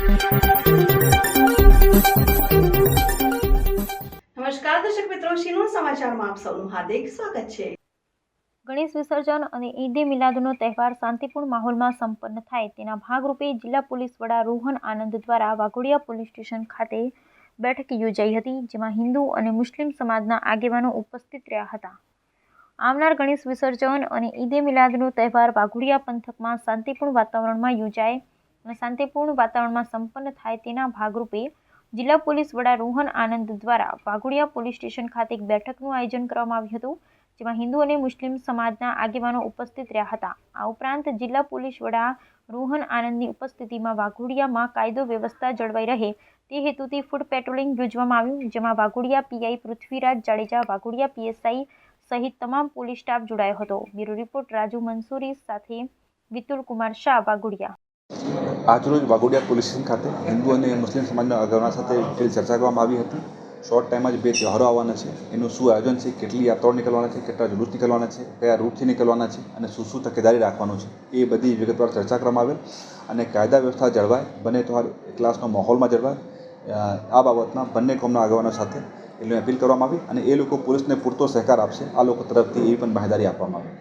નમસ્કાર દર્શક મિત્રો, શિનોર સમાચારમાં આપ સૌનું હાર્દિક સ્વાગત છે। ગણેશ વિસર્જન અને ઈદે મિલાદનો તહેવાર શાંતિપૂર્ણ માહોલમાં સંપન્ન થાય તેના ભાગરૂપે જિલ્લા પોલીસ વડા રોહન આનંદ દ્વારા વાઘોડિયા પોલીસ સ્ટેશન ખાતે બેઠક યોજાઈ હતી, જેમાં હિન્દુ અને મુસ્લિમ સમાજના આગેવાનો ઉપસ્થિત રહ્યા હતા। આવનાર ગણેશ વિસર્જન અને ઈદે મિલાદનો તહેવાર વાઘોડિયા પંથકમાં શાંતિપૂર્ણ વાતાવરણમાં યોજાય અને શાંતિપૂર્ણ વાતાવરણમાં સંપન્ન થાય તેના ભાગરૂપે જિલ્લા પોલીસ વડા રોહન આનંદ દ્વારા વાઘોડિયા પોલીસ સ્ટેશન ખાતે એક બેઠકનું આયોજન કરવામાં આવ્યું હતું, જેમાં હિન્દુ અને મુસ્લિમ સમાજના આગેવાનો ઉપસ્થિત રહ્યા હતા। આ ઉપરાંત જિલ્લા પોલીસ વડા રોહન આનંદની ઉપસ્થિતિમાં વાઘોડિયામાં કાયદો વ્યવસ્થા જળવાઈ રહે તે હેતુથી ફૂડ પેટ્રોલિંગ યોજવામાં આવ્યું, જેમાં વાઘોડિયા પીઆઈ પૃથ્વીરાજ જાડેજા, વાઘોડિયા પીએસઆઈ સહિત તમામ પોલીસ સ્ટાફ જોડાયો હતો। બ્યુરો રિપોર્ટ રાજુ મંસૂરી સાથે વિતુલ કુમાર શાહ, વાઘોડિયા। આજરોજ વાઘોડિયા પોલીસ સ્ટેશન ખાતે હિન્દુ અને મુસ્લિમ સમાજના આગેવાનો સાથે ચર્ચા કરવામાં આવી હતી। શોર્ટ ટાઈમમાં જ 2 તહેવારો આવવાના છે, એનું શું આયોજન છે, કેટલી યાત્રાઓ નીકળવાના છે, કેટલા જુલુસ નીકળવાના છે, કયા રૂટથી નીકળવાના છે અને શું તકેદારી રાખવાનું છે, એ બધી વિગતવાર ચર્ચા કરવામાં આવેલ અને કાયદા વ્યવસ્થા જળવાય, બંને તહેવાર ક્લાસનો માહોલમાં જળવાય, આ બાબતમાં બંને કોમના આગેવાનો સાથે એની અપીલ કરવામાં આવી અને એ લોકો પોલીસને પૂરતો સહકાર આપશે, આ લોકો તરફથી એવી પણ બાહેંધરી આપવામાં આવી।